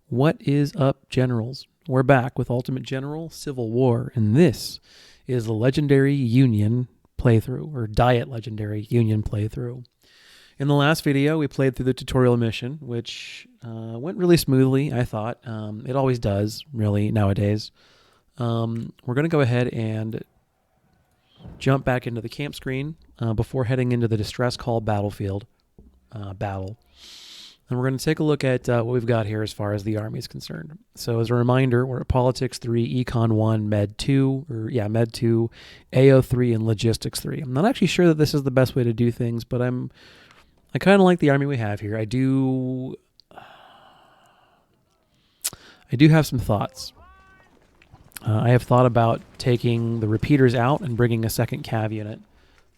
What is up, generals? We're back with Ultimate General Civil War, and this is the Legendary Union playthrough, or Diet Legendary Union playthrough. In the last video, we played through the tutorial mission, which went really smoothly, I thought. It always does, really, nowadays. We're going to go ahead and jump back into the camp screen before heading into the distress call battlefield battle. And we're going to take a look at what we've got here as far as the army is concerned. So as a reminder, we're at Politics 3, Econ 1, Med 2, Med 2, AO 3, and Logistics 3. I'm not actually sure that this is the best way to do things, but I kind of like the army we have here. I do have some thoughts. I have thought about taking the repeaters out and bringing a second cav unit.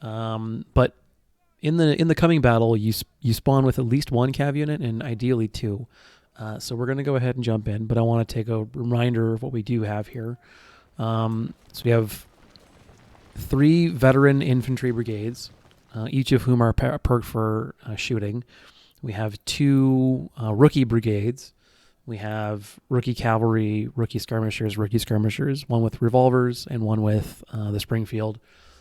But in the coming battle, you spawn with at least one cav unit and ideally two. So we're going to go ahead and jump in, but I want to take a reminder of what we do have here. So we have 3 veteran infantry brigades, each of whom are perked for shooting. We have 2 rookie brigades. We have rookie cavalry, rookie skirmishers, one with revolvers and one with the Springfield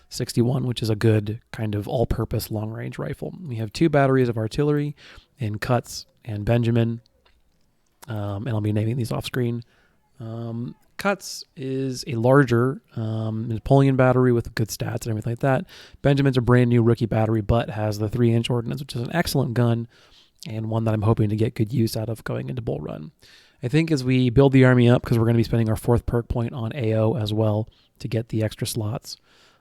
61, which is a good kind of all-purpose long-range rifle. We have 2 batteries of artillery in Cuts and Benjamin, and I'll be naming these off-screen. Cuts is a larger Napoleon battery with good stats and everything like that. Benjamin's a brand new rookie battery, but has the 3-inch ordnance, which is an excellent gun and one that I'm hoping to get good use out of going into Bull Run. I think as we build the army up, because we're going to be spending our 4th perk point on AO as well to get the extra slots,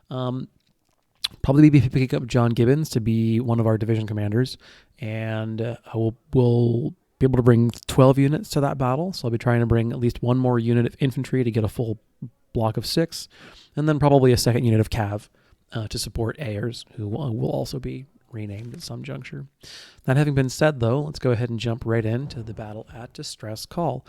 probably be picking up John Gibbons to be one of our division commanders, and we'll be able to bring 12 units to that battle. So I'll be trying to bring at least one more unit of infantry to get a full block of 6, and then probably a second unit of cav to support Ayers, who will also be renamed at some juncture. That having been said, though, let's go ahead and jump right into the battle at Distress Call.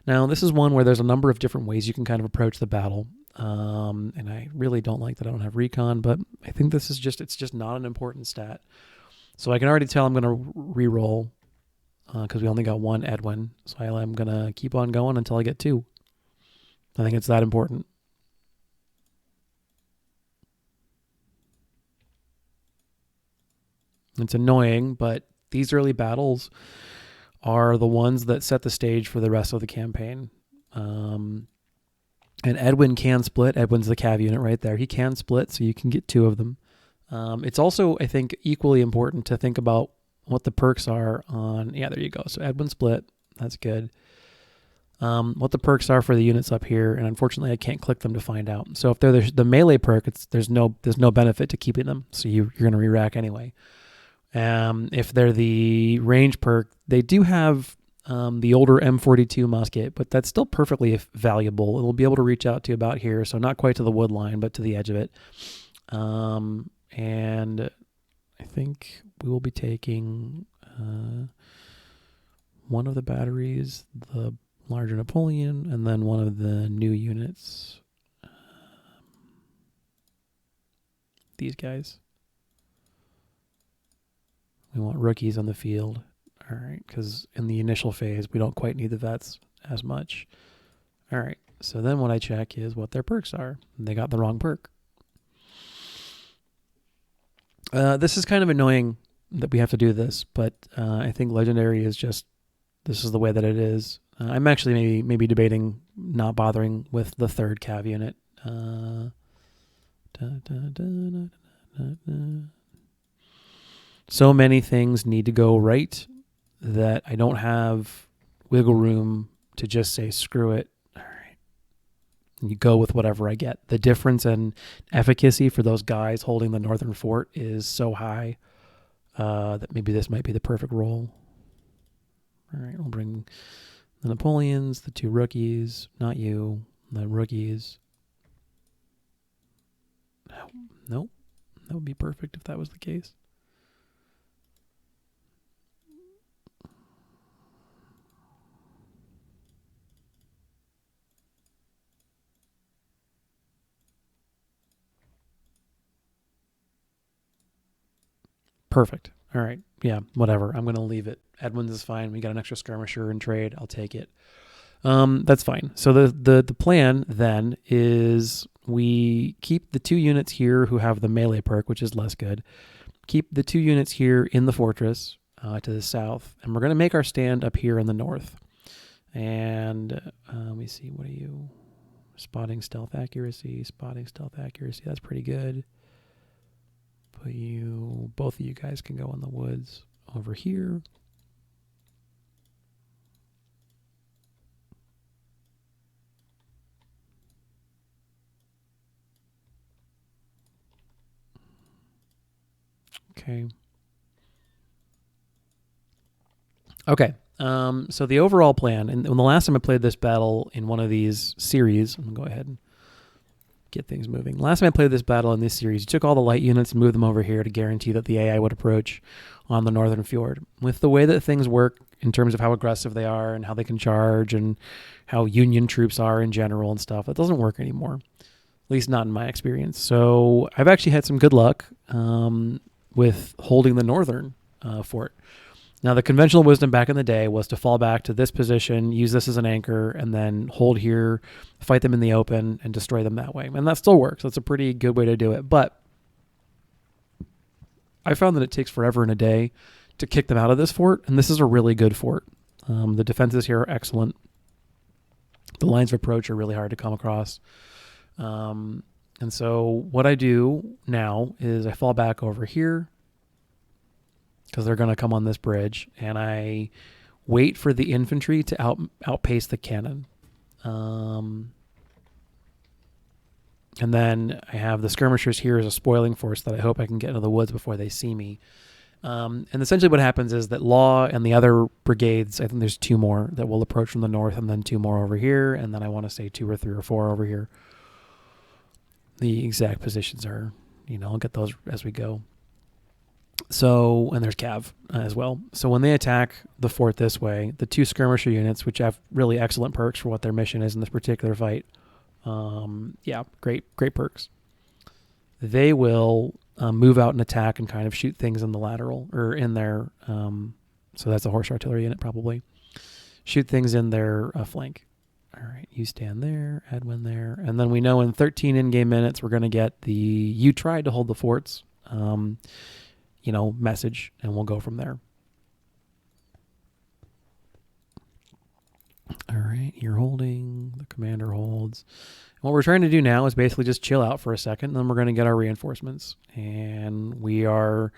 Now, this is one where there's a number of different ways you can kind of approach the battle. And I really don't like that I don't have recon, but I think this is it's just not an important stat. So I can already tell I'm going to re-roll because we only got 1 Edwin. So I'm going to keep on going until I get 2. I think it's that important. It's annoying, but these early battles are the ones that set the stage for the rest of the campaign. And Edwin can split. Edwin's the cav unit right there. He can split, so you can get 2 of them. It's also, I think, equally important to think about what the perks are on... Yeah, there you go. So Edwin split. That's good. What the perks are for the units up here, and unfortunately I can't click them to find out. So if they're the melee perk, there's no benefit to keeping them, so you're going to re-rack anyway. If they're the range perk, they do have the older M42 musket, but that's still perfectly valuable. It'll be able to reach out to about here, so not quite to the wood line, but to the edge of it. And I think we will be taking one of the batteries, the larger Napoleon, and then one of the new units. These guys. We want rookies on the field. All right, because in the initial phase, we don't quite need the vets as much. All right, so then what I check is what their perks are. They got the wrong perk. This is kind of annoying that we have to do this, but I think Legendary is just, this is the way that it is. I'm actually maybe debating not bothering with the 3rd cav unit. So many things need to go right that I don't have wiggle room to just say, screw it. All right. And you go with whatever I get. The difference in efficacy for those guys holding the northern fort is so high that maybe this might be the perfect roll. All right, we'll bring the Napoleons, the 2 rookies, not you, the rookies. Nope. That would be perfect if that was the case. Perfect. All right. Yeah, whatever. I'm going to leave it. Edwin's is fine. We got an extra skirmisher in trade. I'll take it. That's fine. So the plan then is we keep the 2 units here who have the melee perk, which is less good. Keep the 2 units here in the fortress to the south, and we're going to make our stand up here in the north. And let me see. What are you? Spotting stealth accuracy. Spotting stealth accuracy. That's pretty good. But both of you guys can go in the woods over here. Okay. Okay. So the overall plan, and when the last time I played this battle in one of these series, I'm going to go ahead and get things moving. Last time I played this battle in this series, you took all the light units and moved them over here to guarantee that the AI would approach on the northern fjord. With the way that things work in terms of how aggressive they are and how they can charge and how Union troops are in general and stuff, it doesn't work anymore. At least not in my experience. So I've actually had some good luck with holding the northern fort. Now, the conventional wisdom back in the day was to fall back to this position, use this as an anchor, and then hold here, fight them in the open, and destroy them that way. And that still works. That's a pretty good way to do it. But I found that it takes forever and a day to kick them out of this fort, and this is a really good fort. The defenses here are excellent. The lines of approach are really hard to come across. And so what I do now is I fall back over here, because they're going to come on this bridge, and I wait for the infantry to outpace the cannon. And then I have the skirmishers here as a spoiling force that I hope I can get into the woods before they see me. And essentially what happens is that Law and the other brigades, I think there's 2 more that will approach from the north, and then 2 more over here, and then I want to say 2 or 3 or 4 over here. The exact positions are, I'll get those as we go. So, and there's Cav as well. So when they attack the fort this way, the 2 skirmisher units, which have really excellent perks for what their mission is in this particular fight, great perks. They will move out and attack and kind of shoot things in the lateral, or in their, so that's a horse artillery unit probably, shoot things in their flank. All right, you stand there, Edwin there. And then we know in 13 in-game minutes, we're going to get the "you tried to hold the forts" message, and we'll go from there. All right, you're holding, the commander holds. And what we're trying to do now is basically just chill out for a second, and then we're going to get our reinforcements. And we are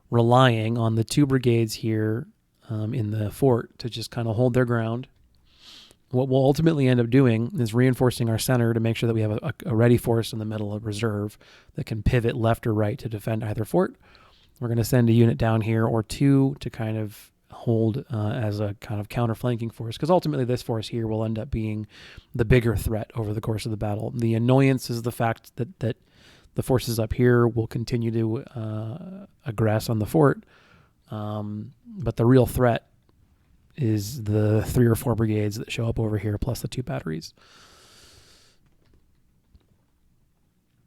relying on the 2 brigades here in the fort to just kind of hold their ground. What we'll ultimately end up doing is reinforcing our center to make sure that we have a ready force in the middle of reserve that can pivot left or right to defend either fort. We're going to send a unit down here or 2 to kind of hold as a kind of counter-flanking force, because ultimately this force here will end up being the bigger threat over the course of the battle. The annoyance is the fact that the forces up here will continue to aggress on the fort, but the real threat is the 3 or 4 brigades that show up over here, plus the 2 batteries.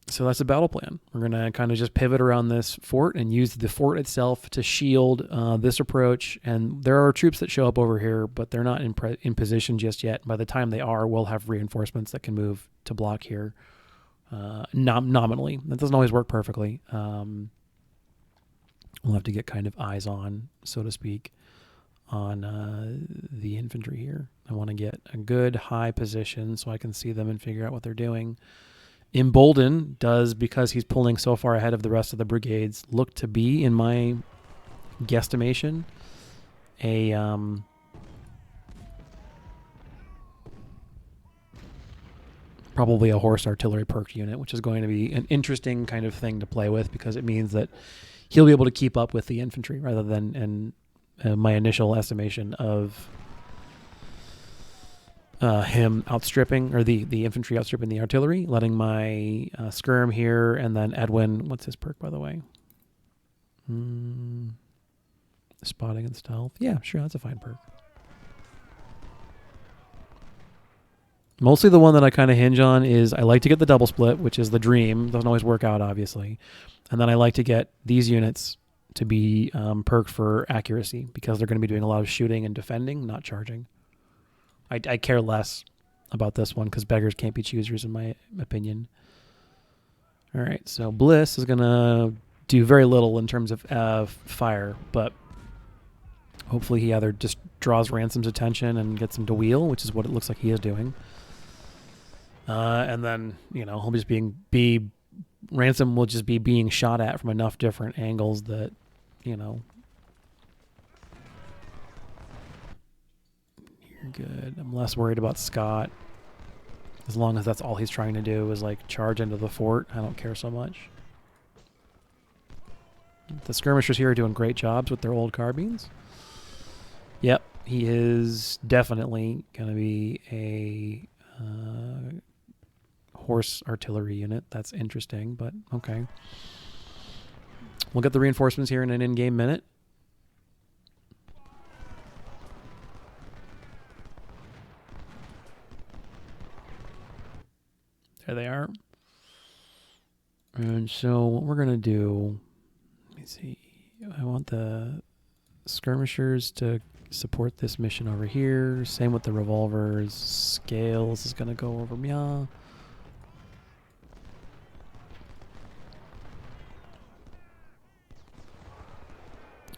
So that's a battle plan. We're going to kind of just pivot around this fort and use the fort itself to shield this approach. And there are troops that show up over here, but they're not in position just yet. By the time they are, we'll have reinforcements that can move to block here nominally. That doesn't always work perfectly. We'll have to get kind of eyes on, so to speak, on the infantry here. I want to get a good high position so I can see them and figure out what they're doing. Embolden does, because he's pulling so far ahead of the rest of the brigades, look to be, in my guesstimation, a probably a horse artillery perk unit, which is going to be an interesting kind of thing to play with, because it means that he'll be able to keep up with the infantry rather than my initial estimation of him outstripping, or the infantry outstripping the artillery, letting my skirm here, and then Edwin, what's his perk, by the way? Spotting and stealth. Yeah, sure, that's a fine perk. Mostly the one that I kind of hinge on is I like to get the double split, which is the dream. Doesn't always work out, obviously. And then I like to get these units to be perked for accuracy because they're going to be doing a lot of shooting and defending, not charging. I care less about this one because beggars can't be choosers, in my opinion. All right, so Bliss is going to do very little in terms of fire, but hopefully he either just draws Ransom's attention and gets him to wheel, which is what it looks like he is doing. And then, he'll just Ransom will just be being shot at from enough different angles that, you're good. I'm less worried about Scott. As long as that's all he's trying to do is like charge into the fort, I don't care so much. The skirmishers here are doing great jobs with their old carbines. Yep, he is definitely going to be a horse artillery unit. That's interesting, but okay. We'll get the reinforcements here in an in-game minute. There they are. And so what we're going to do, let me see. I want the skirmishers to support this mission over here. Same with the revolvers. Scales is going to go over Mia.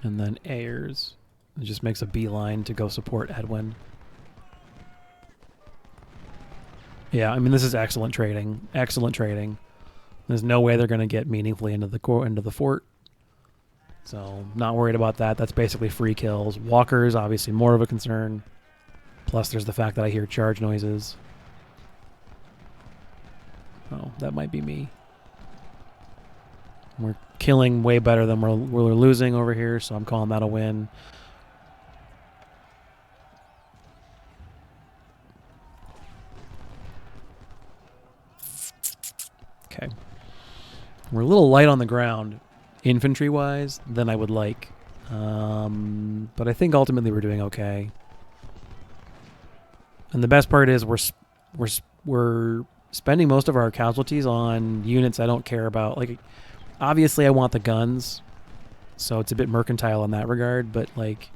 And then Ayers just makes a beeline to go support Edwin. Yeah, I mean, this is excellent trading. Excellent trading. There's no way they're going to get meaningfully into the fort. So, not worried about that. That's basically free kills. Walker is obviously more of a concern. Plus, there's the fact that I hear charge noises. Oh, that might be me. We're killing way better than we're losing over here, so I'm calling that a win. Okay. We're a little light on the ground, infantry-wise, than I would like. But I think ultimately we're doing okay. And the best part is we're spending most of our casualties on units I don't care about. Like, obviously I want the guns, so it's a bit mercantile in that regard, but like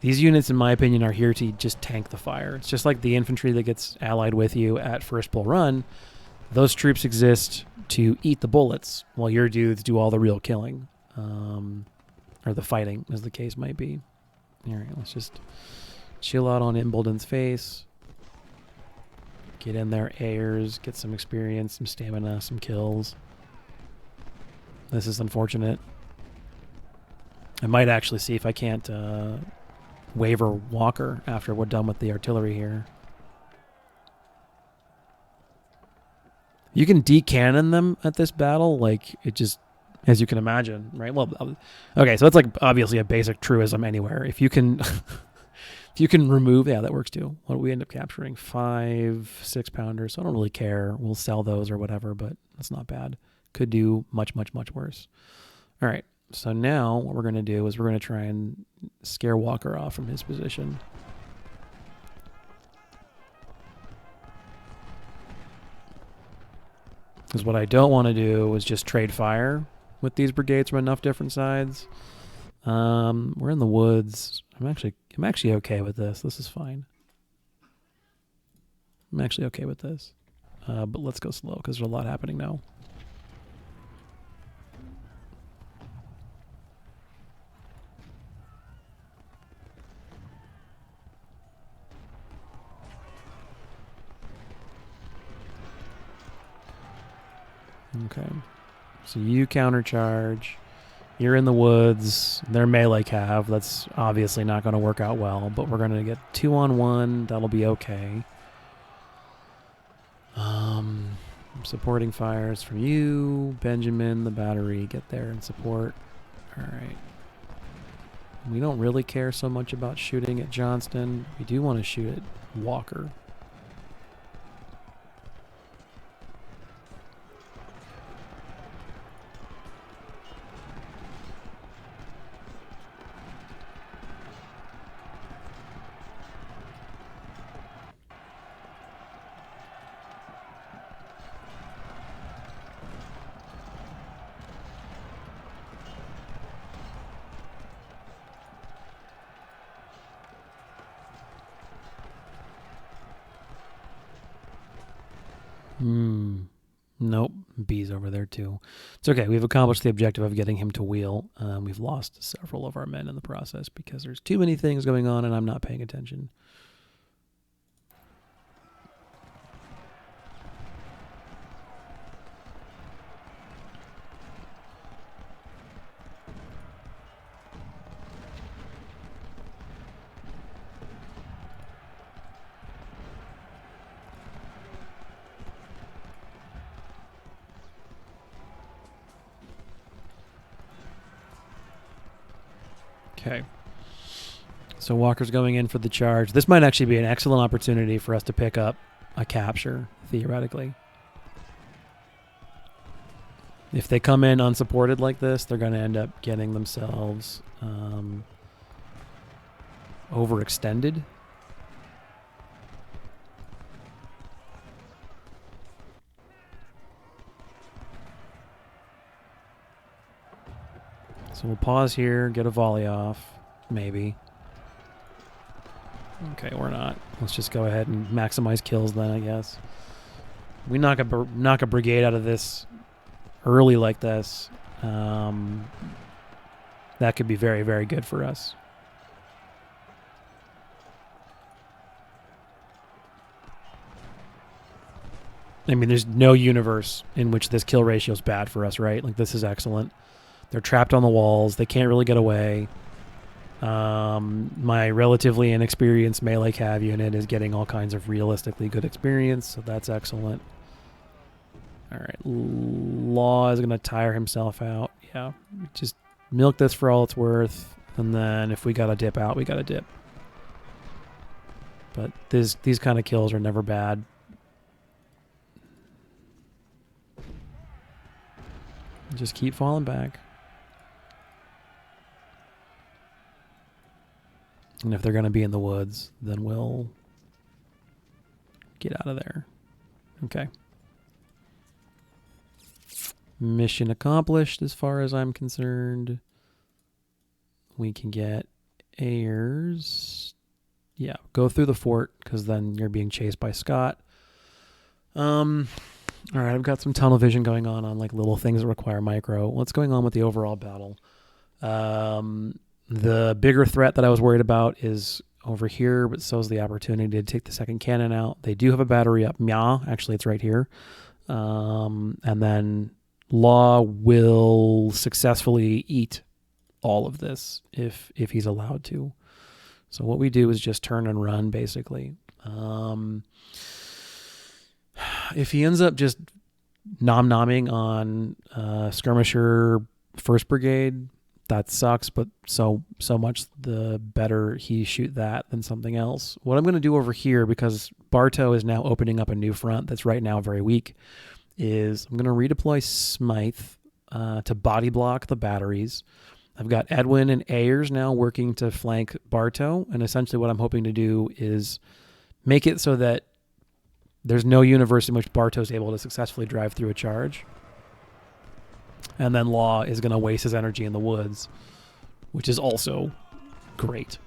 these units, in my opinion, are here to just tank the fire. It's just like the infantry that gets allied with you at First Bull Run. Those troops exist to eat the bullets while your dudes do all the real killing. Or the fighting, as the case might be. All right, let's just chill out on Imbolden's face. Get in there, Ayers. Get some experience, some stamina, some kills. This is unfortunate. I might actually see if I can't waver Walker after we're done with the artillery here. You can decannon them at this battle, like it just, as you can imagine, right? Well, okay, so that's like obviously a basic truism anywhere. If you can, if you can remove, yeah, that works too. What do we end up capturing? 5 6-pounders. So I don't really care. We'll sell those or whatever, but that's not bad. Could do much, much, much worse. All right. So now what we're going to do is we're going to try and scare Walker off from his position. Because what I don't want to do is just trade fire with these brigades from enough different sides. We're in the woods. I'm actually okay with this. This is fine. I'm actually okay with this. But let's go slow because there's a lot happening now. Okay. So you countercharge. You're in the woods. They're melee cav. That's obviously not going to work out well, but we're going to get 2-on-1. That'll be okay. Supporting fires from you, Benjamin, the battery. Get there and support. All right. We don't really care so much about shooting at Johnston. We do want to shoot at Walker. Nope. B's over there too. It's okay. We've accomplished the objective of getting him to wheel. We've lost several of our men in the process because there's too many things going on and I'm not paying attention. Okay. So Walker's going in for the charge. This might actually be an excellent opportunity for us to pick up a capture, theoretically. If they come in unsupported like this, they're going to end up getting themselves overextended. So we'll pause here, get a volley off, maybe. Okay, we're not. Let's just go ahead and maximize kills then, I guess. We knock a brigade out of this early like this. That could be very, very good for us. I mean, there's no universe in which this kill ratio is bad for us, right? Like, this is excellent. They're trapped on the walls. They can't really get away. My relatively inexperienced melee cav unit is getting all kinds of realistically good experience, so that's excellent. All right, Law is going to tire himself out. Yeah, just milk this for all it's worth, and then if we got to dip out, we got to dip. But these kind of kills are never bad. Just keep falling back. And if they're going to be in the woods, then we'll get out of there. Okay. Mission accomplished as far as I'm concerned. We can get heirs. Yeah, go through the fort because then you're being chased by Scott. All right, I've got some tunnel vision going on like little things that require micro. What's going on with the overall battle? The bigger threat that I was worried about is over here, but so is the opportunity to take the second cannon out. They do have a battery up. Actually, it's right here. And then Law will successfully eat all of this if he's allowed to. So what we do is just turn and run, basically. If he ends up just nom-nomming on Skirmisher 1st Brigade, that sucks, but so much the better he shoot that than something else. What I'm going to do over here, because Bartow is now opening up a new front that's right now very weak, is I'm going to redeploy Smythe to body block the batteries. I've got Edwin and Ayers now working to flank Bartow, and essentially what I'm hoping to do is make it so that there's no universe in which Bartow's able to successfully drive through a charge. And then Law is going to waste his energy in the woods, which is also great.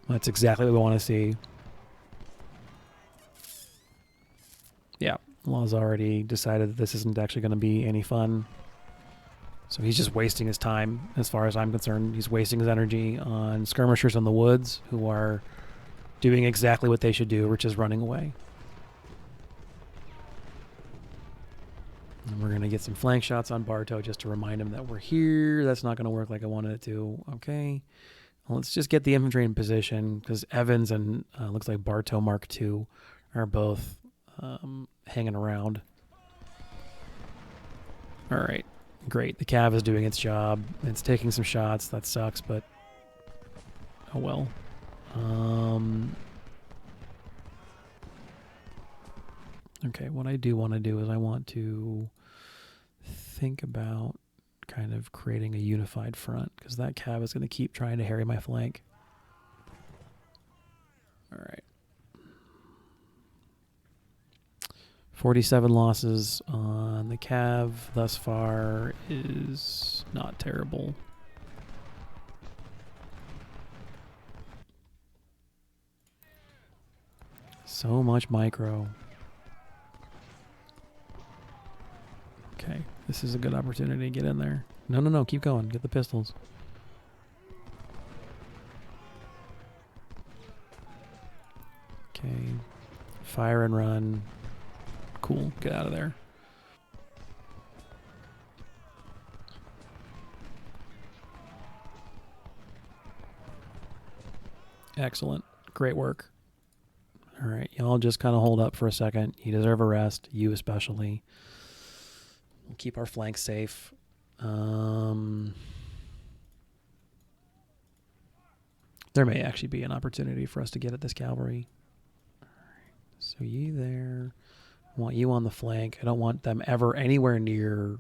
That's exactly what we want to see. Yeah, Law's already decided that this isn't actually going to be any fun. So he's just wasting his time, as far as I'm concerned. He's wasting his energy on skirmishers in the woods who are doing exactly what they should do, which is running away. And we're going to get some flank shots on Bartow just to remind him that we're here. That's not going to work like I wanted it to. Okay. Well, let's just get the infantry in position because Evans and looks like Bartow Mark II are both hanging around. All right. Great. The cav is doing its job. It's taking some shots. That sucks, but oh well. Okay, what I do want to do is I want to think about kind of creating a unified front because that cav is going to keep trying to harry my flank. All right. 47 losses on the cav thus far is not terrible. So much micro. This is a good opportunity to get in there. No, no, no. Keep going. Get the pistols. Okay. Fire and run. Cool. Get out of there. Excellent. Great work. All right. Y'all just kind of hold up for a second. You deserve a rest. You especially. We'll keep our flanks safe. There may actually be an opportunity for us to get at this cavalry. All right. So you there. I want you on the flank. I don't want them ever anywhere near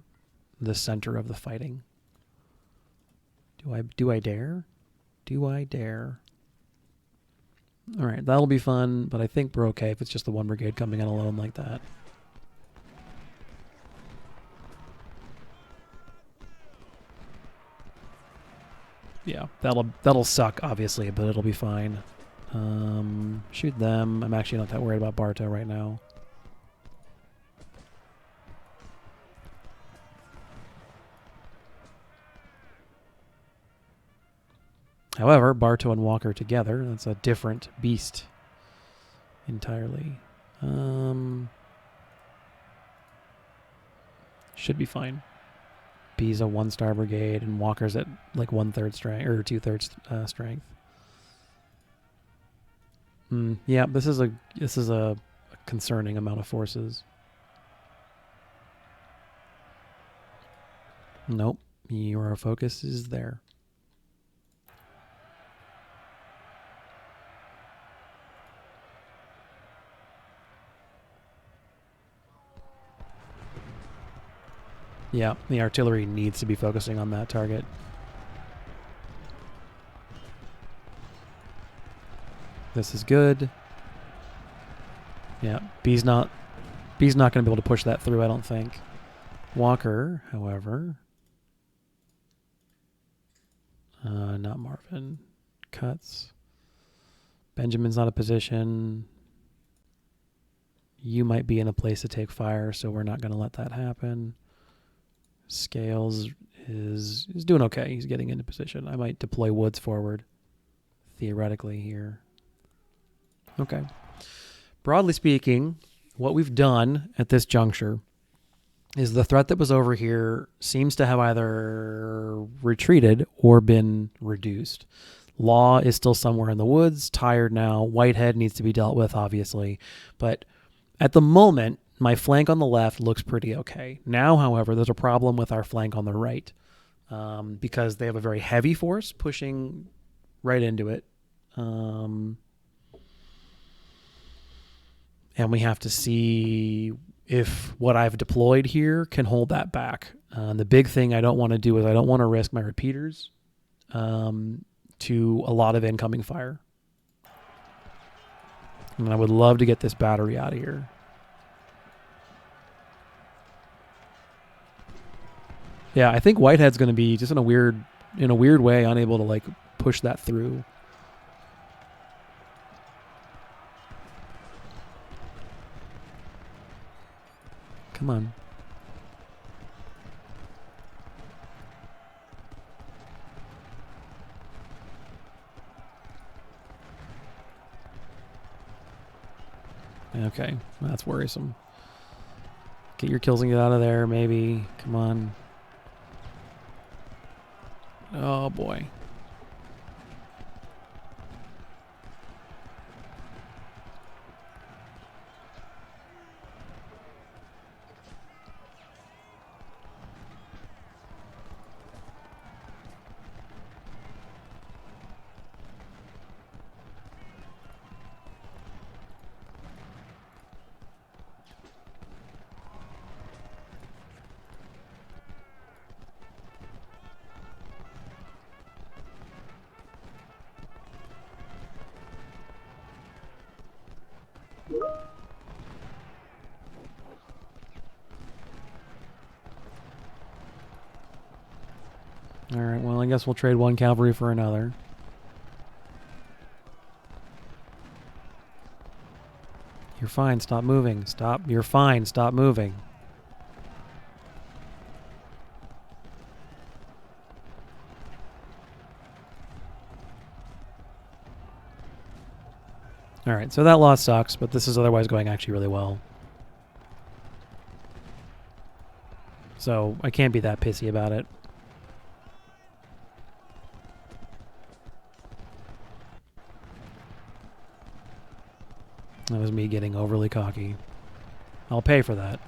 the center of the fighting. Do I dare? Do I dare? All right, that'll be fun, but I think we're okay if it's just the one brigade coming in alone like that. Yeah, that'll suck, obviously, but it'll be fine. Shoot them. I'm actually not that worried about Bartow right now. However, Bartow and Walker together, that's a different beast entirely. Should be fine. B's a 1-star brigade, and Walker's at like 1/3 strength, or 2/3 strength. Yeah, this is a concerning amount of forces. Nope, your focus is there. Yeah, the artillery needs to be focusing on that target. This is good. Yeah, B's not going to be able to push that through, I don't think. Walker, however. Not Marvin. Cuts. Benjamin's not a position. You might be in a place to take fire, so we're not going to let that happen. Scales is doing okay. He's getting into position. I might deploy Woods forward, theoretically, here. Okay. Broadly speaking, what we've done at this juncture is the threat that was over here seems to have either retreated or been reduced. Law is still somewhere in the woods, tired now. Whitehead needs to be dealt with, obviously. But at the moment, my flank on the left looks pretty okay. Now, however, there's a problem with our flank on the right because they have a very heavy force pushing right into it. And we have to see if what I've deployed here can hold that back. The big thing I don't want to do is I don't want to risk my repeaters to a lot of incoming fire. And I would love to get this battery out of here. Yeah, I think Whitehead's going to be just in a weird way unable to like push that through. Come on. Okay, that's worrisome. Get your kills and get out of there, maybe. Come on. Oh, boy. All right, well, I guess we'll trade one cavalry for another. You're fine, stop moving. Stop, you're fine, stop moving. All right, so that loss sucks, but this is otherwise going actually really well. So I can't be that pissy about it. That was me getting overly cocky. I'll pay for that.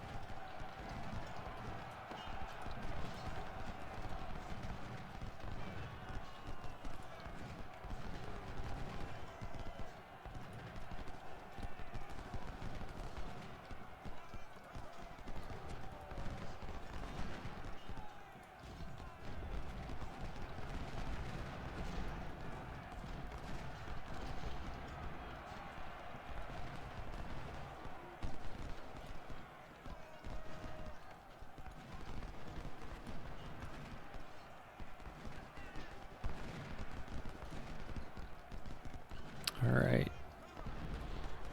All right.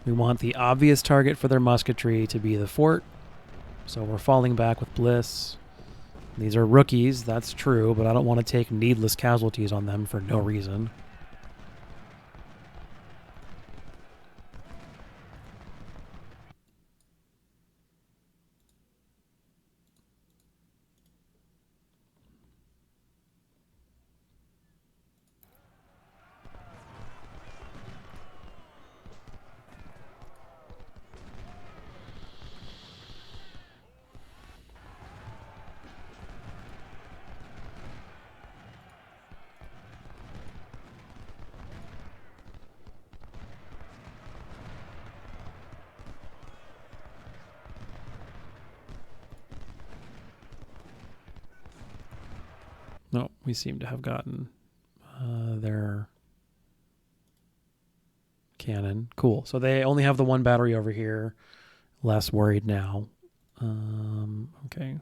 We want the obvious target for their musketry to be the fort. So we're falling back with Bliss. These are rookies, that's true, but I don't want to take needless casualties on them for no reason. No, we seem to have gotten their cannon. Cool. So they only have the one battery over here. Less worried now. Okay.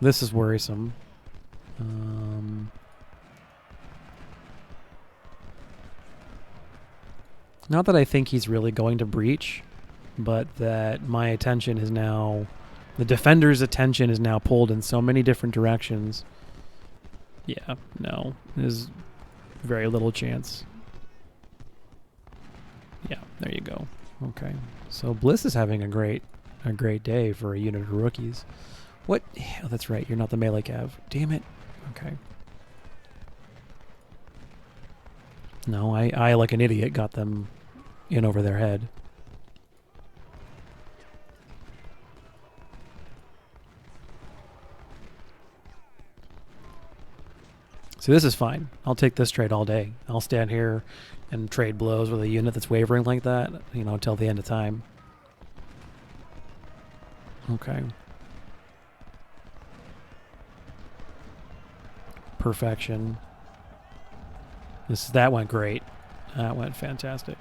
This is worrisome. Not that I think he's really going to breach, but that my attention is now... The defender's attention is now pulled in so many different directions. Yeah, no. There's very little chance. Yeah, there you go. Okay. So Bliss is having a great day for a unit of rookies. What? Oh, that's right. You're not the melee cav. Damn it. Okay. No, I like an idiot, got them in over their head. So this is fine. I'll take this trade all day. I'll stand here and trade blows with a unit that's wavering like that, you know, until the end of time. Okay. Perfection. That went great. That went fantastic.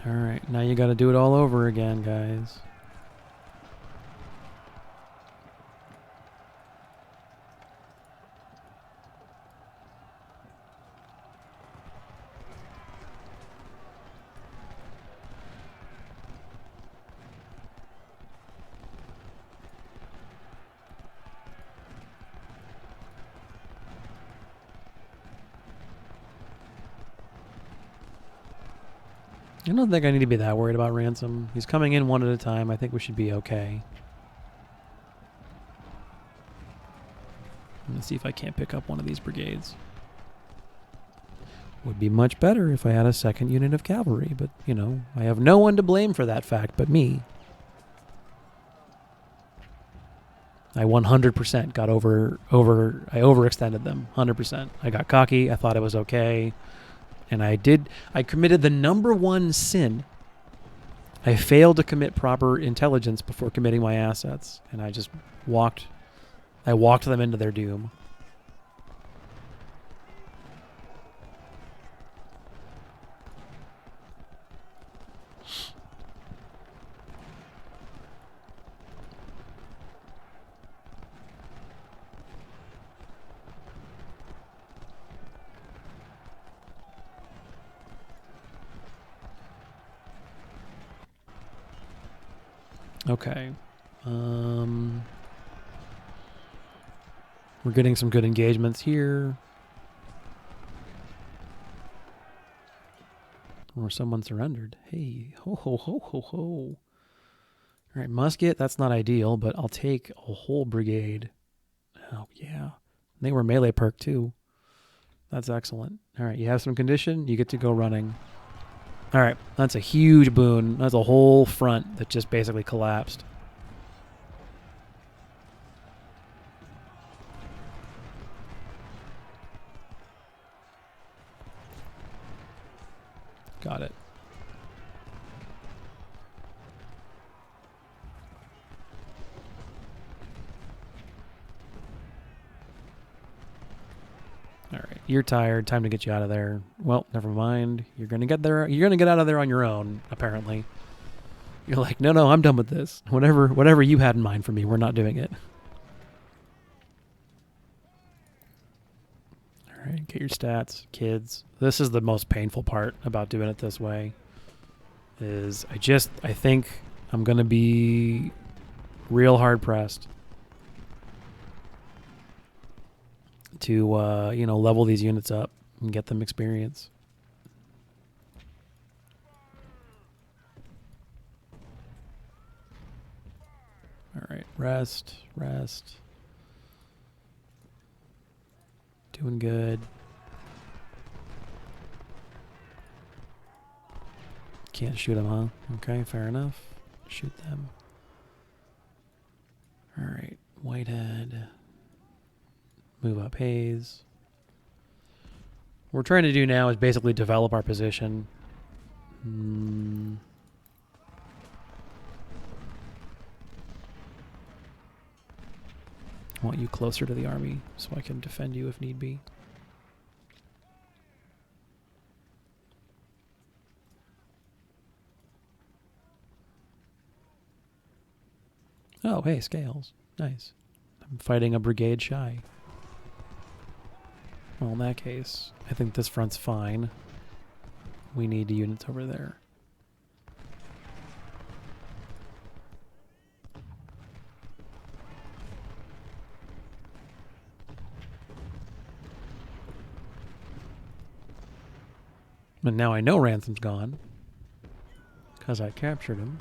All right, now you got to do it all over again, guys. I don't think I need to be that worried about Ransom. He's coming in one at a time. I think we should be okay. Let's see if I can't pick up one of these brigades. Would be much better if I had a second unit of cavalry, but, you know, I have no one to blame for that fact but me. I 100% got I overextended them, 100%. I got cocky, I thought it was okay. And I committed the number one sin. I failed to commit proper intelligence before committing my assets. And I just walked them into their doom. Okay. We're getting some good engagements here. Or someone surrendered. Hey, ho, ho, ho, ho, ho. All right, musket, that's not ideal, but I'll take a whole brigade. Oh, yeah. They were melee perk, too. That's excellent. All right, you have some condition. You get to go running. All right, that's a huge boon. That's a whole front that just basically collapsed. Got it. All right, you're tired. Time to get you out of there. Well, never mind. You're gonna get there. You're gonna get out of there on your own. Apparently, you're like, no, I'm done with this. Whatever you had in mind for me, we're not doing it. All right, get your stats, kids. This is the most painful part about doing it this way. I think I'm gonna be real hard pressed to level these units up and get them experience. All right, rest. Doing good. Can't shoot them, huh? Okay, fair enough. Shoot them. All right, Whitehead. Move up Hayes. What we're trying to do now is basically develop our position. I want you closer to the army so I can defend you if need be. Oh, hey, scales. Nice. I'm fighting a brigade shy. Well, in that case, I think this front's fine. We need units over there. And now I know Ransom's gone, because I captured him.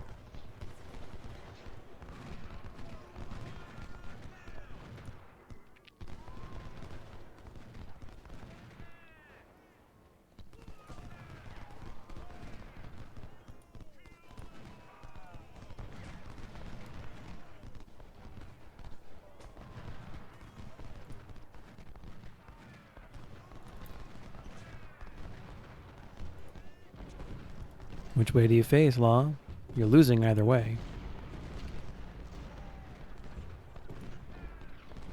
Which way do you face, Law? You're losing either way.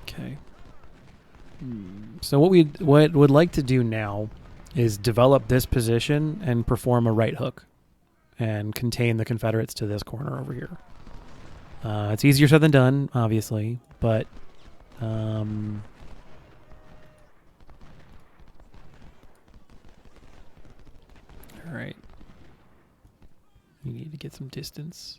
Okay. So what would like to do now is develop this position and perform a right hook and contain the Confederates to this corner over here. It's easier said than done, obviously, but all right. You need to get some distance.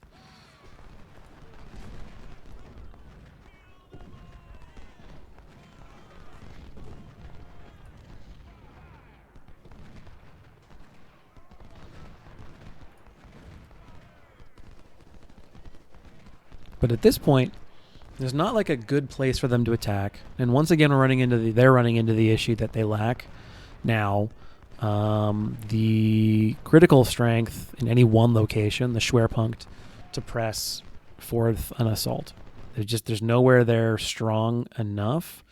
But at this point, there's not like a good place for them to attack. And once again, they're running into the issue that they lack now. The critical strength in any one location, the Schwerpunkt, to press forth an assault. There's nowhere they're strong enough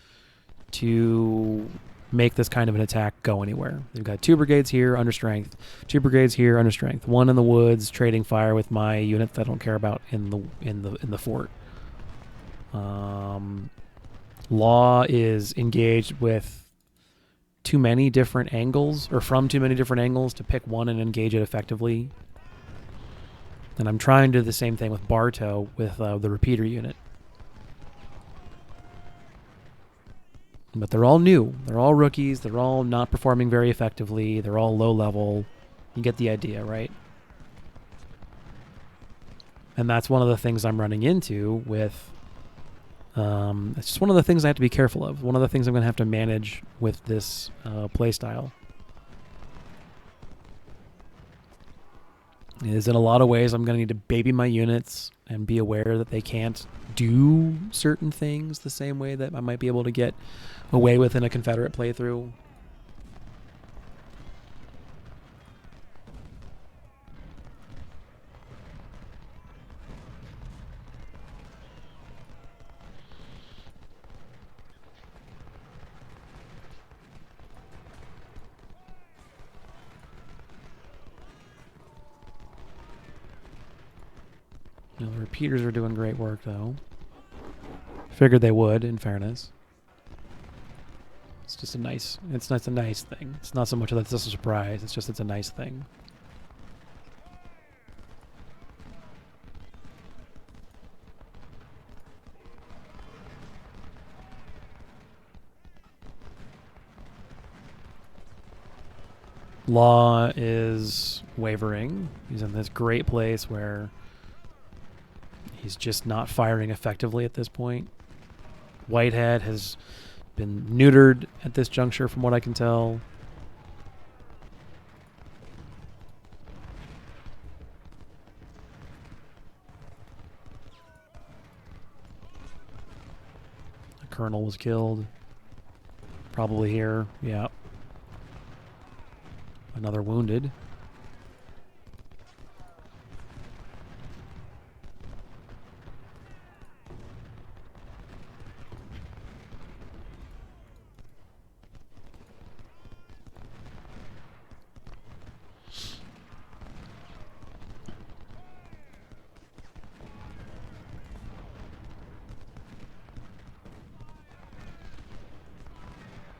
to make this kind of an attack go anywhere. They've got 2 brigades here under strength, 2 brigades here under strength, 1 in the woods trading fire with my units that I don't care about in the fort. Law is engaged with too many different angles, or from too many different angles to pick one and engage it effectively. And I'm trying to do the same thing with Bartow with the repeater unit. But they're all new. They're all rookies. They're all not performing very effectively. They're all low level. You get the idea, right? And that's one of the things I'm running into with... it's just one of the things I have to be careful of. One of the things I'm going to have to manage with this playstyle. Is in a lot of ways I'm going to need to baby my units and be aware that they can't do certain things the same way that I might be able to get away with in a Confederate playthrough. You know, the repeaters are doing great work, though. Figured they would, in fairness. It's just a nice... It's a nice thing. It's not so much that it's a surprise. It's just it's a nice thing. Law is wavering. He's in this great place where he's just not firing effectively at this point. Whitehead has been neutered at this juncture from what I can tell. The colonel was killed. Probably here. Yeah. Another wounded.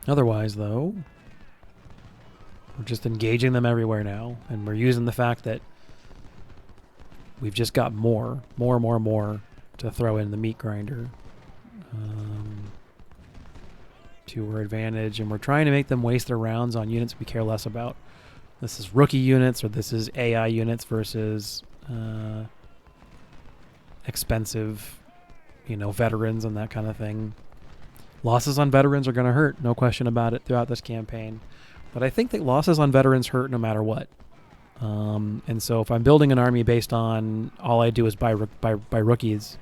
Otherwise, though, we're just engaging them everywhere now, and we're using the fact that we've just got more to throw in the meat grinder to our advantage, and we're trying to make them waste their rounds on units we care less about. This is rookie units, or this is AI units versus expensive, veterans and that kind of thing. Losses on veterans are going to hurt, no question about it, throughout this campaign. But I think that losses on veterans hurt no matter what. And so if I'm building an army based on all I do is buy rookies,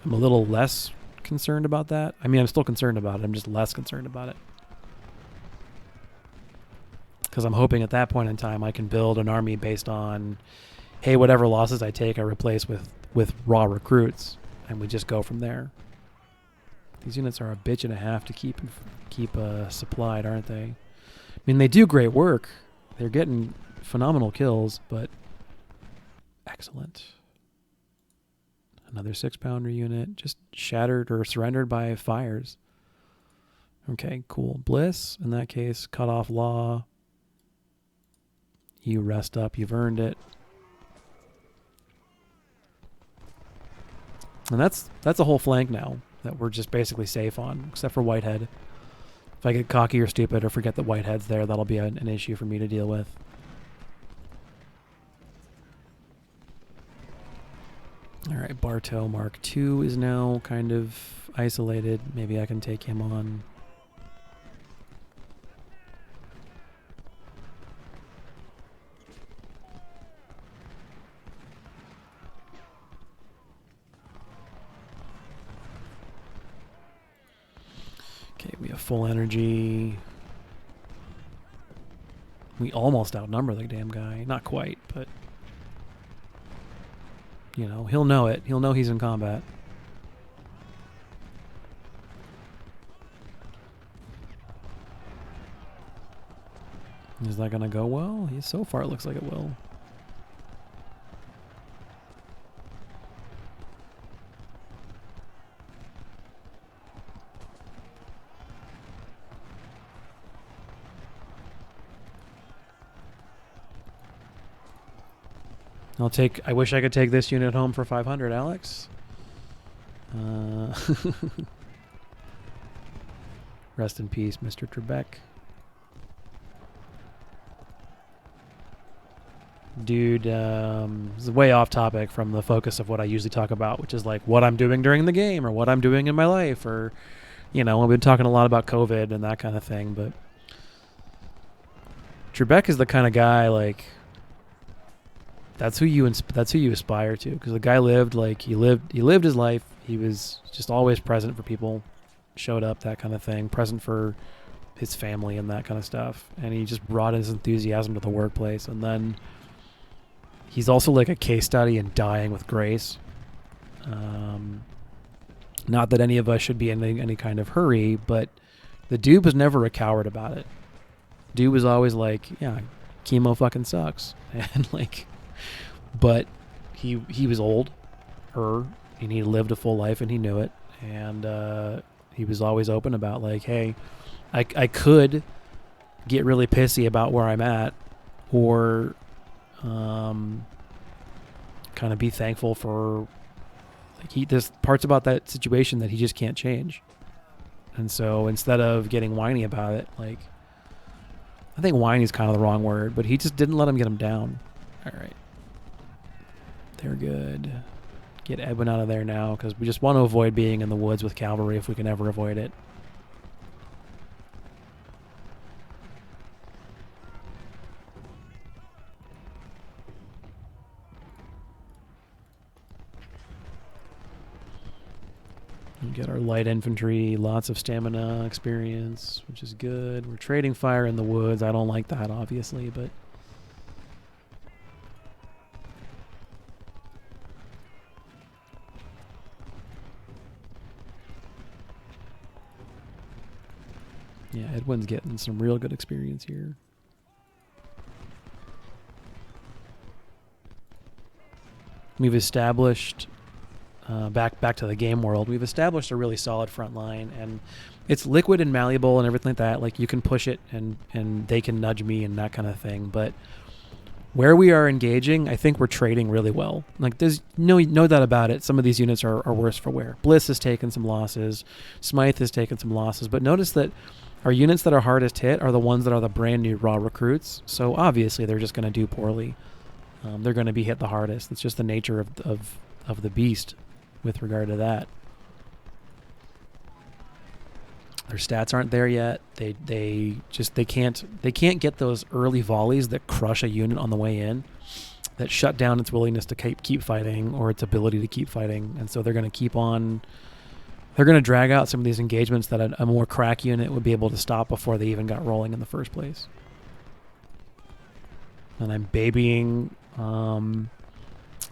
I'm a little less concerned about that. I mean, I'm still concerned about it. I'm just less concerned about it. Because I'm hoping at that point in time I can build an army based on, hey, whatever losses I take, I replace with raw recruits, and we just go from there. These units are a bitch and a half to keep supplied, aren't they? I mean, they do great work. They're getting phenomenal kills, but excellent. Another 6-pounder unit just shattered or surrendered by fires. Okay, cool. Bliss, in that case, cut off Law. You rest up. You've earned it. And that's a whole flank now that we're just basically safe on, except for Whitehead. If I get cocky or stupid or forget that Whitehead's there, that'll be an issue for me to deal with. All right, Bartow Mark II is now kind of isolated. Maybe I can take him on. Okay, we have full energy. We almost outnumber the damn guy. Not quite, but... he'll know it. He'll know he's in combat. Is that going to go well? So far it looks like it will. I wish I could take this unit home for 500, Alex. Rest in peace, Mr. Trebek. Dude, this is way off topic from the focus of what I usually talk about, which is like what I'm doing during the game or what I'm doing in my life, or I've been talking a lot about COVID and that kind of thing. But Trebek is the kind of guy like that's who you aspire to, because the guy lived his life. He was just always present for people, showed up, that kind of thing, present for his family and that kind of stuff, and he just brought his enthusiasm to the workplace. And then he's also like a case study in dying with grace. Not that any of us should be in any kind of hurry, but the dude was never a coward about it. Dude was always like, yeah, chemo fucking sucks, and like, but he was old, and he lived a full life, and he knew it, and he was always open about like, hey, I could get really pissy about where I'm at, or kind of be thankful for like there's parts about that situation that he just can't change. And so instead of getting whiny about it, like, I think whiny is kind of the wrong word, but he just didn't let him get him down. All right. They're good. Get Edwin out of there now, because we just want to avoid being in the woods with cavalry if we can ever avoid it. We get our light infantry, lots of stamina experience, which is good. We're trading fire in the woods. I don't like that, obviously, but yeah, Edwin's getting some real good experience here. We've established back to the game world. We've established a really solid front line, and it's liquid and malleable and everything like that. Like, you can push it, and they can nudge me and that kind of thing. But where we are engaging, I think we're trading really well. Like, there's no doubt about it. Some of these units are worse for wear. Bliss has taken some losses. Smythe has taken some losses. But notice that our units that are hardest hit are the ones that are the brand new raw recruits. So obviously they're just going to do poorly. They're going to be hit the hardest. It's just the nature of the beast with regard to that. Their stats aren't there yet. They can't get those early volleys that crush a unit on the way in, that shut down its willingness to keep fighting or its ability to keep fighting. And so they're going to keep on. They're going to drag out some of these engagements that a more crack unit would be able to stop before they even got rolling in the first place. And I'm babying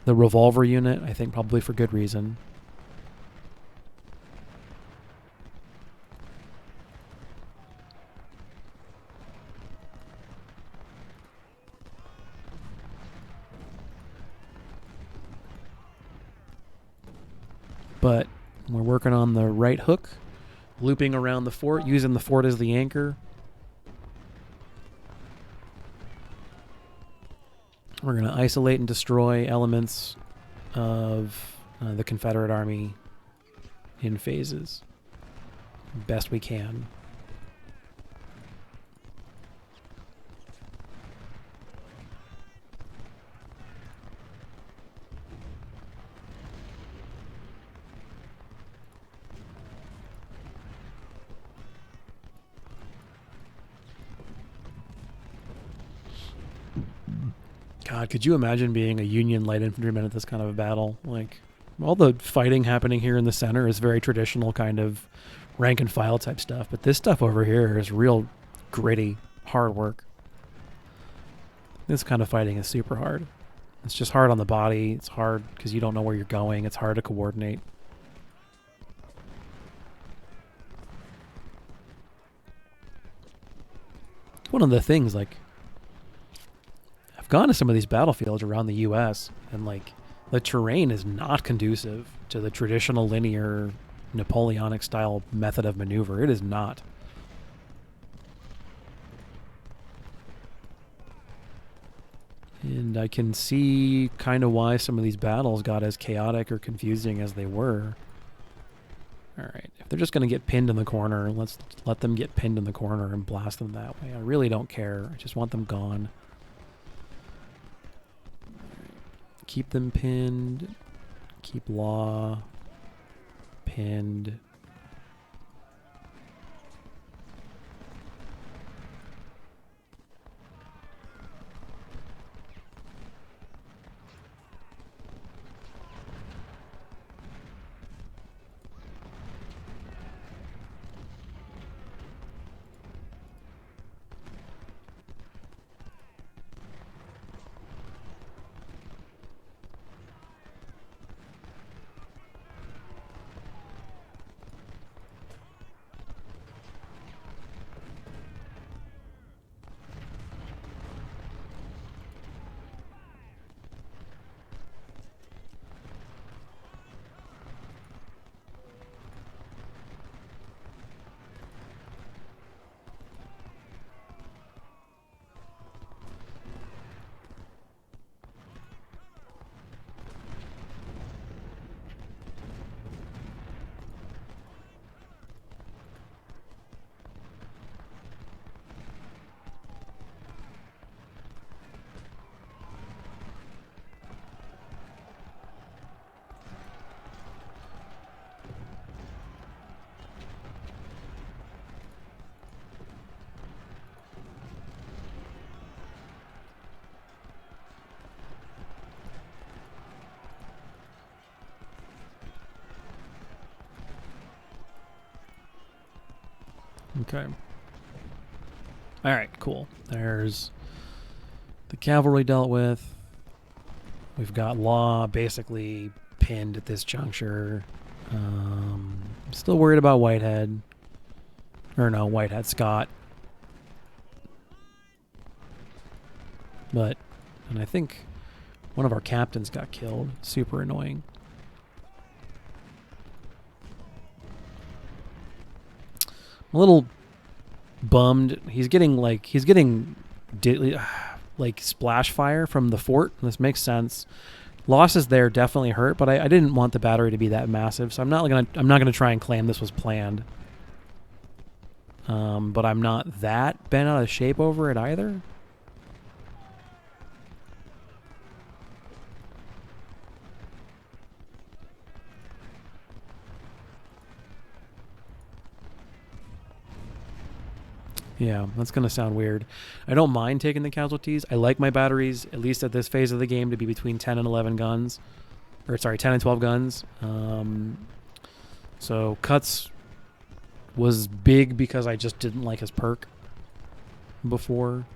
the revolver unit, I think probably for good reason. But we're working on the right hook, looping around the fort, using the fort as the anchor. We're going to isolate and destroy elements of the Confederate Army in phases, best we can. God, could you imagine being a Union light infantryman at this kind of a battle? Like, all the fighting happening here in the center is very traditional kind of rank and file type stuff, but this stuff over here is real gritty, hard work. This kind of fighting is super hard. It's just hard on the body. It's hard because you don't know where you're going. It's hard to coordinate. One of the things, like, I've gone to some of these battlefields around the U.S., and like, the terrain is not conducive to the traditional linear Napoleonic style method of maneuver. It is not. And I can see kind of why some of these battles got as chaotic or confusing as they were. All right, if they're just going to get pinned in the corner, let's let them get pinned in the corner and blast them that way. I really don't care. I just want them gone. keep them pinned. Keep law pinned. Okay. All right, cool. There's the cavalry dealt with. We've got law basically pinned at this juncture. Still worried about Whitehead. Or no, Whitehead, Scott. And I think one of our captains got killed. Super annoying. I'm a little bummed. He's getting splash fire from the fort. This makes sense. Losses there definitely hurt, but I didn't want the battery to be that massive, so I'm not gonna try and claim this was planned. But I'm not that bent out of shape over it either. Yeah, that's going to sound weird. I don't mind taking the casualties. I like my batteries, at least at this phase of the game, to be between 10 and 11 guns. Or, sorry, 10 and 12 guns. So, Cuts was big because I just didn't like his perk before.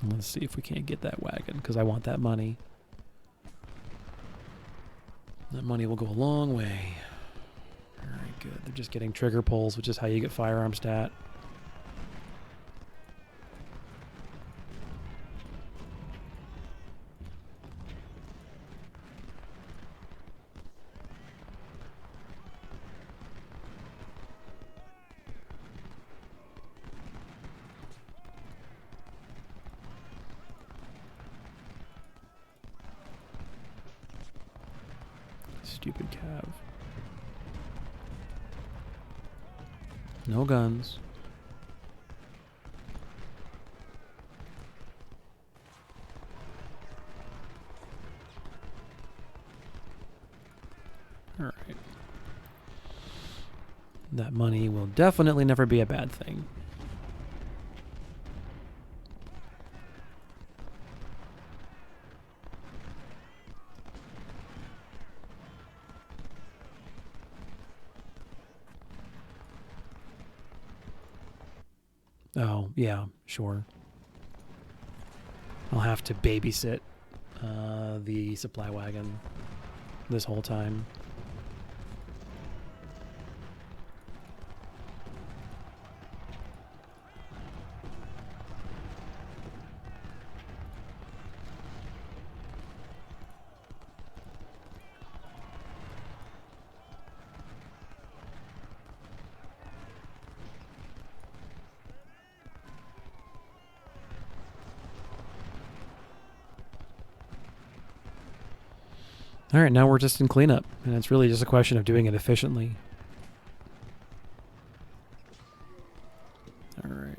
Let's see if we can't get that wagon, because I want that money. That money will go a long way. Alright, good. They're just getting trigger pulls, which is how you get firearm stat. Stupid cav. No guns. Alright. That money will definitely never be a bad thing. Oh, yeah, sure. I'll have to babysit the supply wagon this whole time. All right, now we're just in cleanup, and it's really just a question of doing it efficiently. All right.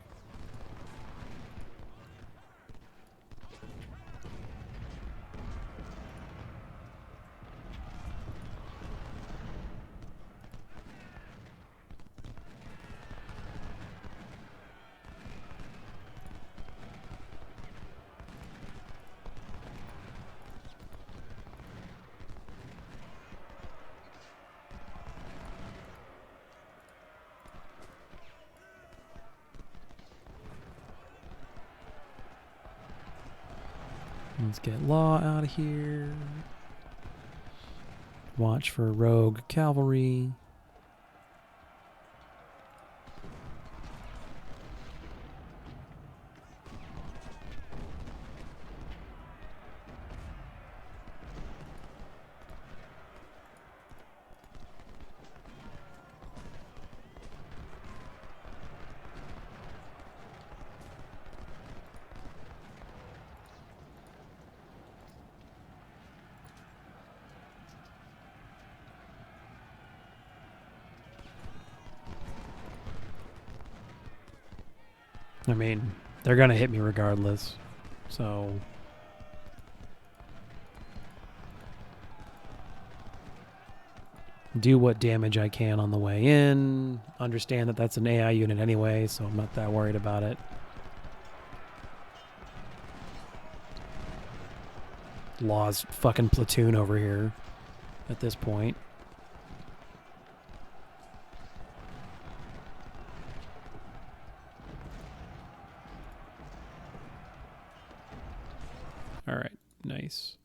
Let's get Law out of here. Watch for rogue cavalry. I mean, they're going to hit me regardless. So do what damage I can on the way in. Understand that that's an AI unit anyway, so I'm not that worried about it. Law's fucking platoon over here at this point. All right, nice.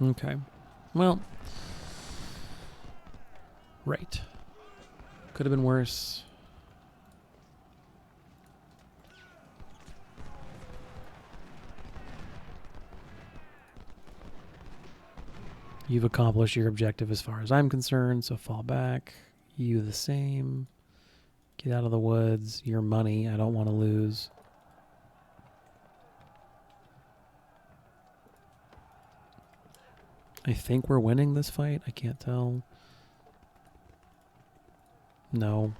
Okay. Well, right. Could have been worse. You've accomplished your objective as far as I'm concerned, so fall back. You the same. Get out of the woods. Your money, I don't want to lose. I think we're winning this fight. I can't tell. No.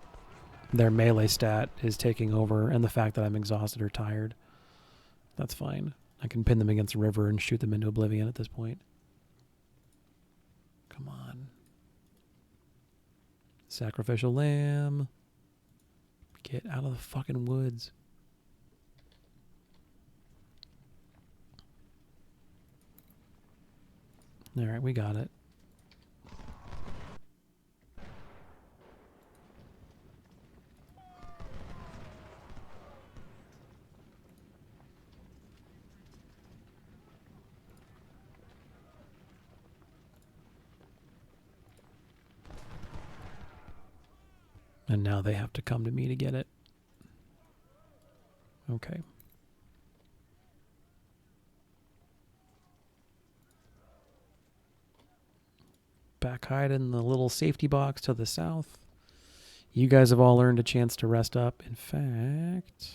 Their melee stat is taking over, and the fact that I'm exhausted or tired. That's fine. I can pin them against the river and shoot them into oblivion at this point. Come on. Sacrificial lamb. Get out of the fucking woods. Alright, we got it. And now they have to come to me to get it. Okay. Back hide in the little safety box to the south. You guys have all earned a chance to rest up. In fact...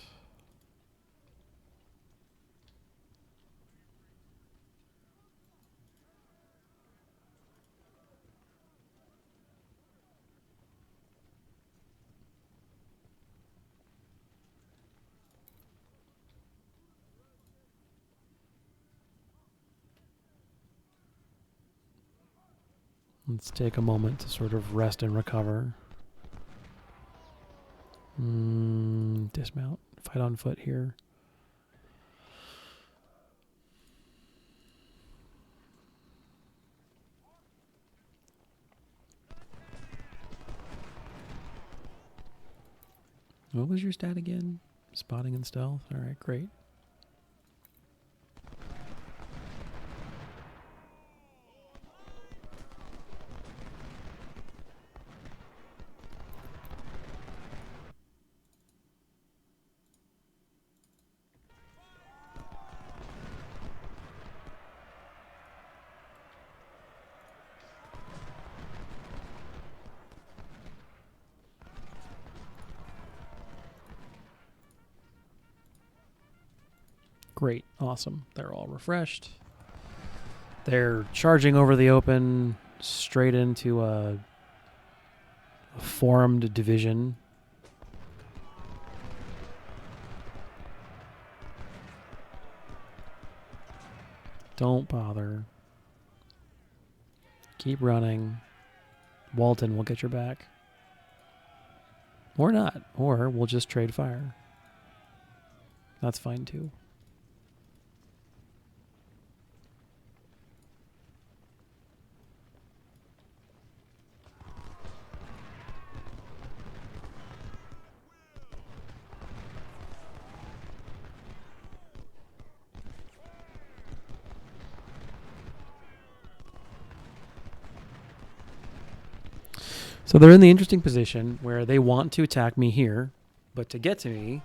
let's take a moment to sort of rest and recover. Dismount. Fight on foot here. What was your stat again? Spotting and stealth? All right, great. Great. Awesome. They're all refreshed. They're charging over the open straight into a formed division. Don't bother. Keep running. Walton will get your back. Or not. Or we'll just trade fire. That's fine too. So they're in the interesting position where they want to attack me here, but to get to me,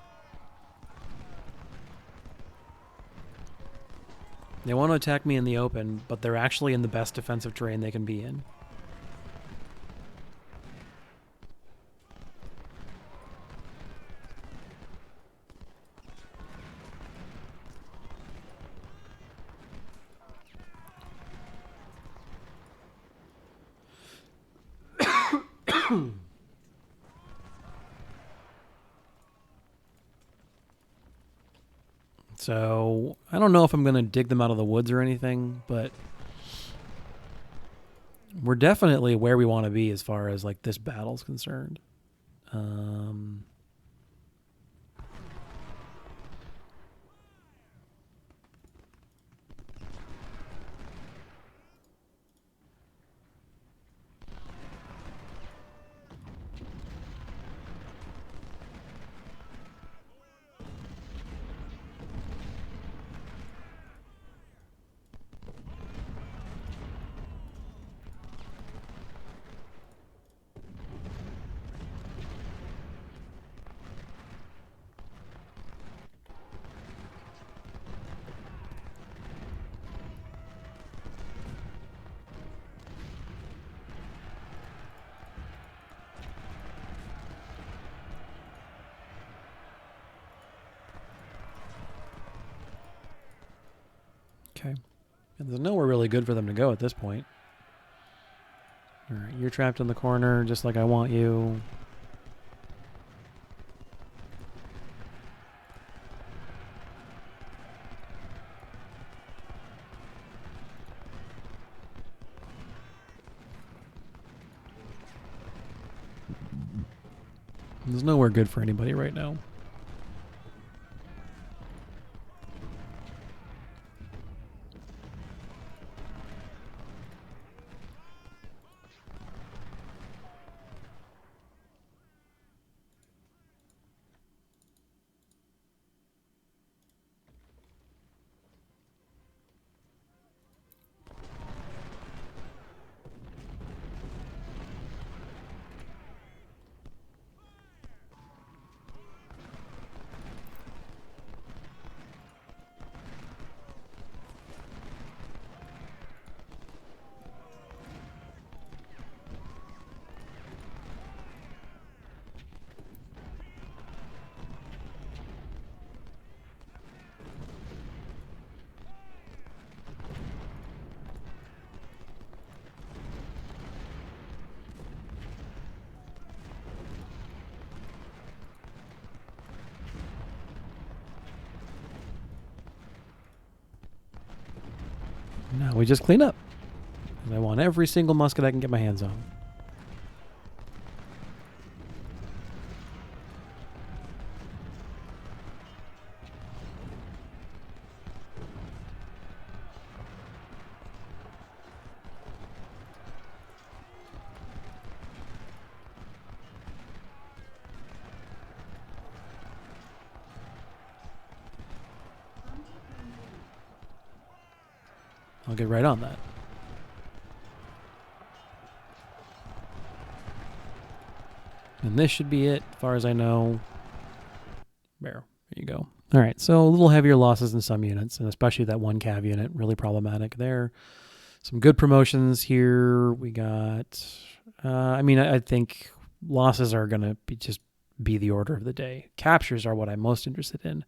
they want to attack me in the open, but they're actually in the best defensive terrain they can be in. So I don't know if I'm going to dig them out of the woods or anything, but we're definitely where we want to be as far as like this battle's concerned. Okay. And there's nowhere really good for them to go at this point. All right, you're trapped in the corner just like I want you. There's nowhere good for anybody right now. Now we just clean up. I want every single musket I can get my hands on. I'll get right on that. And this should be it, as far as I know. There you go. All right, so a little heavier losses in some units, and especially that one cav unit, really problematic there. Some good promotions here. We got, I think losses are going to just be the order of the day. Captures are what I'm most interested in.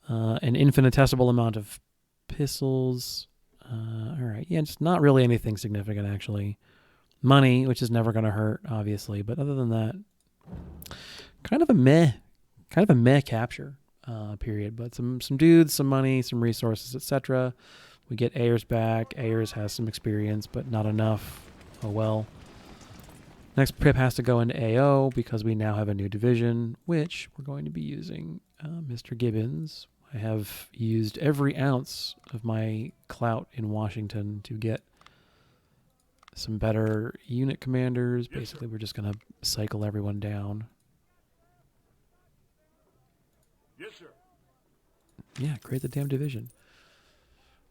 An infinitesimal amount of pistols. All right, yeah, just not really anything significant, actually. Money, which is never going to hurt, obviously, but other than that, kind of a meh capture period. But some dudes, some money, some resources, etc. We get Ayers back. Ayers has some experience, but not enough. Oh well. Next pip has to go into AO because we now have a new division, which we're going to be using Mr. Gibbons. I have used every ounce of my clout in Washington to get some better unit commanders. Basically, we're just going to cycle everyone down. Yes, sir. Yeah, create the damn division.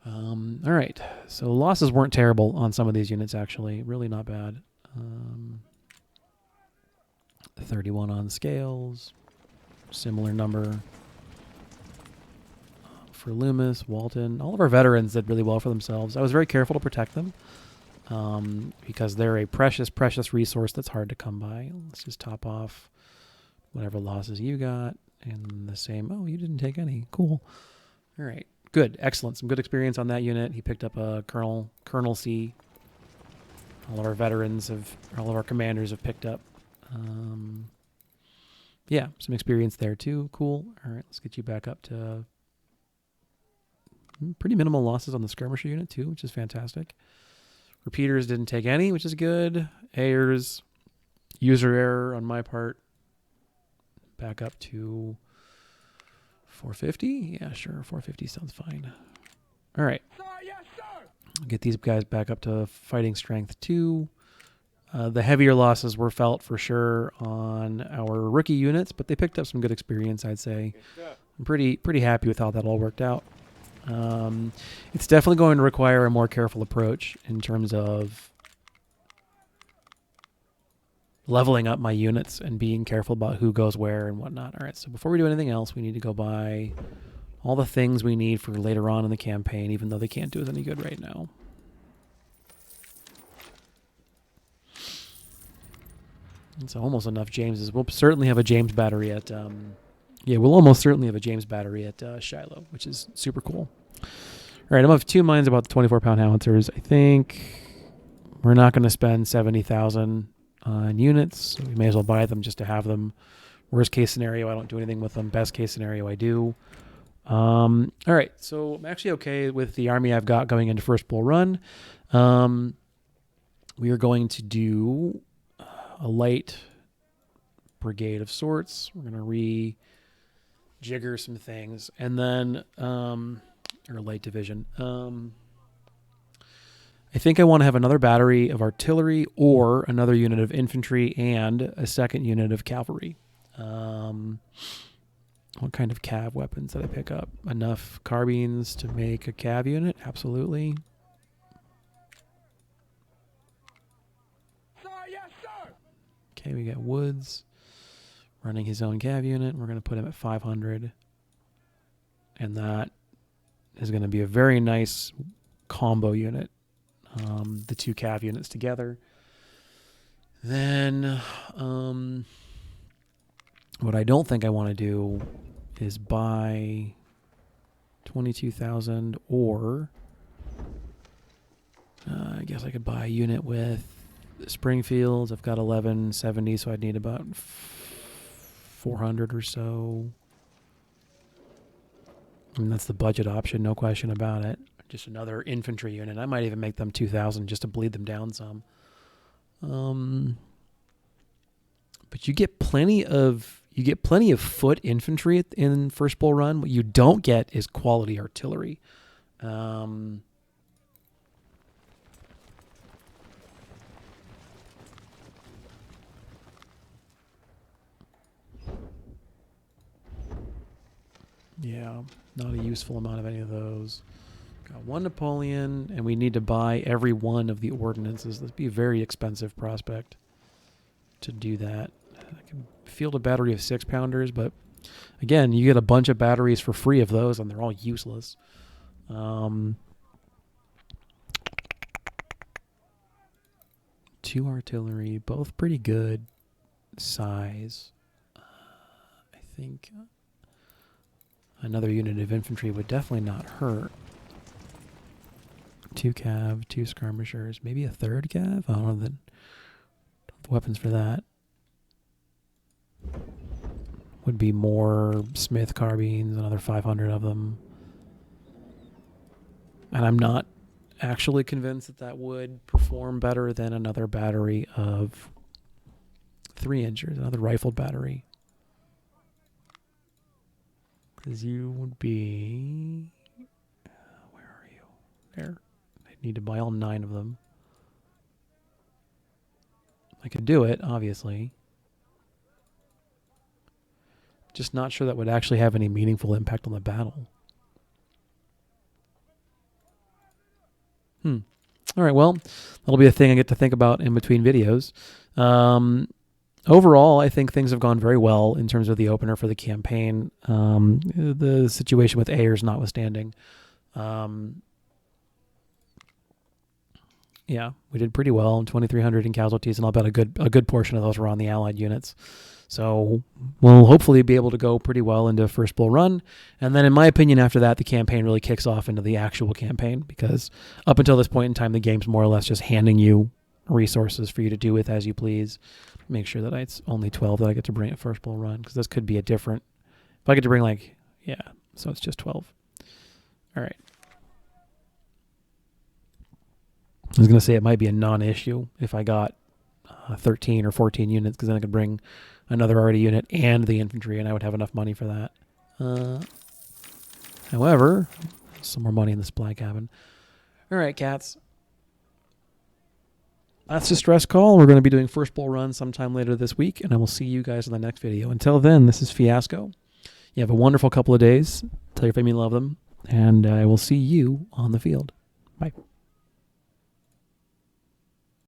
All right, so losses weren't terrible on some of these units, actually. Really not bad. 31 on scales. Similar number for Loomis, Walton. All of our veterans did really well for themselves. I was very careful to protect them because they're a precious, precious resource that's hard to come by. Let's just top off whatever losses you got. And the same, oh, you didn't take any. Cool. All right. Good. Excellent. Some good experience on that unit. He picked up a Colonel C. All of our veterans all of our commanders have picked up. Yeah, some experience there too. Cool. All right, let's get you back up to pretty minimal losses on the skirmisher unit too, which is fantastic. Repeaters didn't take any, which is good. Ayers, user error on my part. Back up to 450. Yeah, sure. 450 sounds fine. All right. Sir, yes, sir. Get these guys back up to fighting strength 2. The heavier losses were felt for sure on our rookie units, but they picked up some good experience, I'd say. Yes, I'm pretty happy with how that all worked out. It's definitely going to require a more careful approach in terms of leveling up my units and being careful about who goes where and whatnot. All right, so before we do anything else, we need to go buy all the things we need for later on in the campaign, even though they can't do us any good right now. It's almost enough Jameses. We'll certainly have a James battery at... we'll almost certainly have a James battery at Shiloh, which is super cool. All right, I'm of two minds about the 24-pound howitzers. I think we're not going to spend $70,000 on units. So we may as well buy them just to have them. Worst case scenario, I don't do anything with them. Best case scenario, I do. All right, so I'm actually okay with the army I've got going into First Bull Run. We are going to do a light brigade of sorts. We're going to rejigger some things, and then or light division. I think I want to have another battery of artillery or another unit of infantry and a second unit of cavalry. What kind of cav weapons did I pick up? Enough carbines to make a cav unit? Absolutely. Sir, yes, sir. Okay, we got Woods running his own cav unit. We're going to put him at 500. And that is going to be a very nice combo unit. The two cav units together. Then what I don't think I want to do is buy 22,000 or I guess I could buy a unit with Springfields. I've got 1170, so I'd need about 400 or so. I mean, that's the budget option, no question about it. Just another infantry unit. I might even make them 2,000 just to bleed them down some. But you get plenty of foot infantry in First Bull Run. What you don't get is quality artillery. Yeah, not a useful amount of any of those. Got 1 Napoleon, and we need to buy every one of the ordnances. That'd be a very expensive prospect to do that. I can field a battery of 6-pounders, but again, you get a bunch of batteries for free of those, and they're all useless. 2 artillery, both pretty good size. I think another unit of infantry would definitely not hurt. 2 cav, 2 skirmishers, maybe a 3rd cav? I don't know the weapons for that. Would be more Smith carbines, another 500 of them. And I'm not actually convinced that that would perform better than another battery of 3-inchers, another rifled battery. Because you would be... where are you? There. I'd need to buy all 9 of them. I could do it, obviously. Just not sure that would actually have any meaningful impact on the battle. All right, well, that'll be a thing I get to think about in between videos. Overall, I think things have gone very well in terms of the opener for the campaign. The situation with Ayers notwithstanding. Yeah, we did pretty well, 2,300 in casualties, and I'll bet a good portion of those were on the Allied units. So we'll hopefully be able to go pretty well into First Bull Run. And then in my opinion, after that, the campaign really kicks off into the actual campaign, because up until this point in time, the game's more or less just handing you resources for you to do with as you please. Make sure that it's only 12 that I get to bring at First Bull Run, because this could be a different... If I get to bring so it's just 12. All right. I was going to say it might be a non-issue if I got 13 or 14 units, because then I could bring another arty unit and the infantry, and I would have enough money for that. However, some more money in the supply cabin. All right, cats. That's the stress call. We're going to be doing First Bull Run sometime later this week, and I will see you guys in the next video. Until then, this is Fiasco. You have a wonderful couple of days. Tell your family you love them, and I will see you on the field. Bye.